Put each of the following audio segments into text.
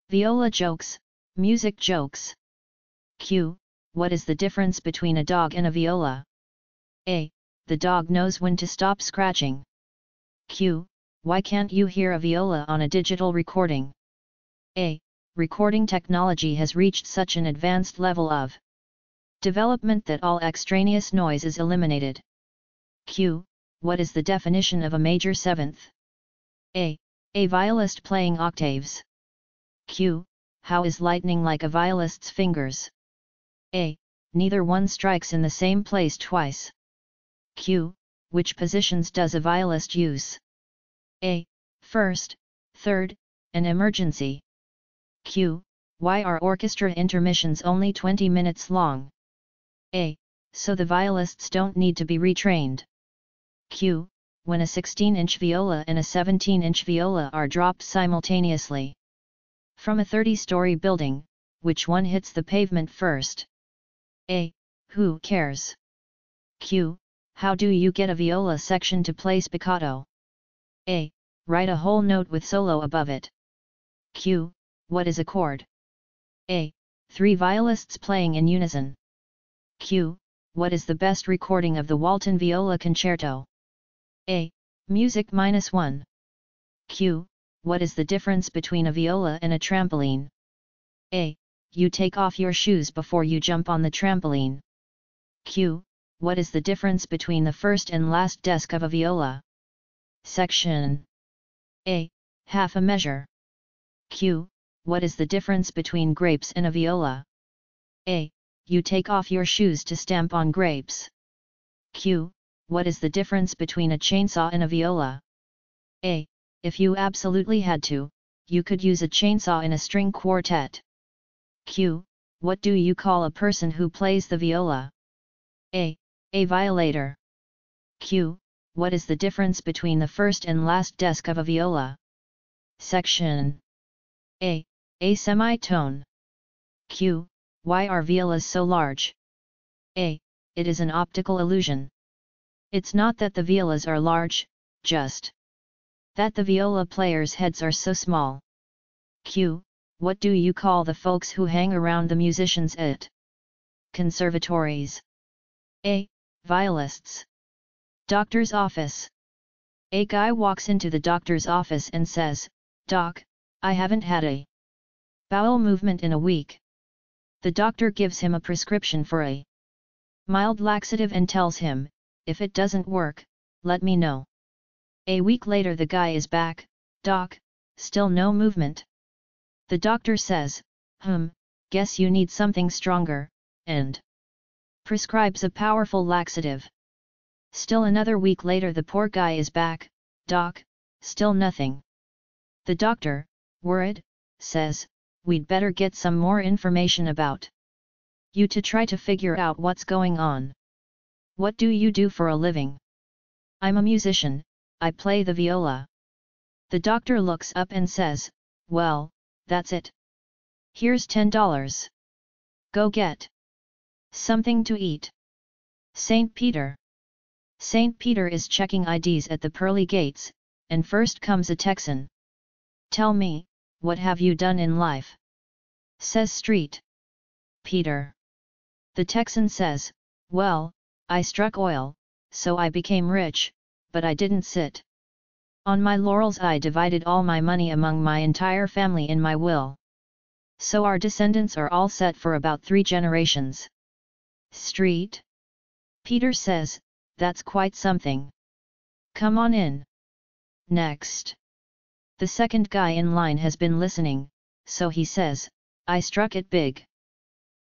Viola jokes, music jokes. Q. What is the difference between a dog and a viola? A. The dog knows when to stop scratching. Q. Why can't you hear a viola on a digital recording? A. Recording technology has reached such an advanced level of development that all extraneous noise is eliminated. Q. What is the definition of a major seventh? A. A violist playing octaves. Q. How is lightning like a violist's fingers? A. Neither one strikes in the same place twice. Q. Which positions does a violist use? A. First, third, and emergency. Q. Why are orchestra intermissions only 20 minutes long? A. So the violists don't need to be retrained. Q. When a 16-inch viola and a 17-inch viola are dropped simultaneously from a 30-story building, which one hits the pavement first? A. Who cares? Q. How do you get a viola section to play spiccato? A. Write a whole note with solo above it. Q. What is a chord? A. 3 violists playing in unison. Q. What is the best recording of the Walton Viola Concerto? A. Music -1. Q. What is the difference between a viola and a trampoline? A. You take off your shoes before you jump on the trampoline. Q. What is the difference between the first and last desk of a viola? Section. A. Half a measure. Q. What is the difference between grapes and a viola? A. You take off your shoes to stamp on grapes. Q. What is the difference between a chainsaw and a viola? A. If you absolutely had to, you could use a chainsaw in a string quartet. Q. What do you call a person who plays the viola? A. A violator. Q. What is the difference between the first and last desk of a viola? Section. A. A semitone. Q. Why are violas so large? A. It is an optical illusion. It's not that the violas are large, just that the viola players' heads are so small. Q. What do you call the folks who hang around the musicians at conservatories? A. Violists. Doctor's office. A guy walks into the doctor's office and says, "Doc, I haven't had a bowel movement in a week." The doctor gives him a prescription for a mild laxative and tells him, "If it doesn't work, let me know." A week later the guy is back, "Doc, still no movement." The doctor says, "Guess you need something stronger," and prescribes a powerful laxative. Still another week later the poor guy is back, "Doc, still nothing." The doctor, worried, says, "We'd better get some more information about you to try to figure out what's going on. What do you do for a living?" "I'm a musician, I play the viola." The doctor looks up and says, "Well, that's it. Here's $10. Go get something to eat." St. Peter. St. Peter is checking IDs at the pearly gates, and first comes a Texan. "Tell me, what have you done in life?" says St. Peter. The Texan says, "Well, I struck oil, so I became rich, but I didn't sit on my laurels. I divided all my money among my entire family in my will. So our descendants are all set for about 3 generations." St. Peter says, "That's quite something. Come on in." Next. The second guy in line has been listening, so he says, "I struck it big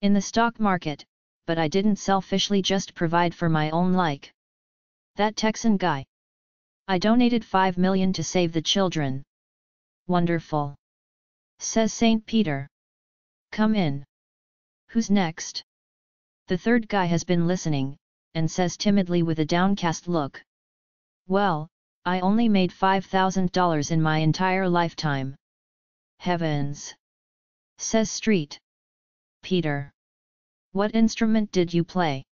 in the stock market, but I didn't selfishly just provide for my own like that Texan guy. I donated $5 million to save the children." "Wonderful," says St. Peter. "Come in. Who's next?" The third guy has been listening, and says timidly with a downcast look, "Well, I only made $5,000 in my entire lifetime." "Heavens," says St. Peter. "What instrument did you play?"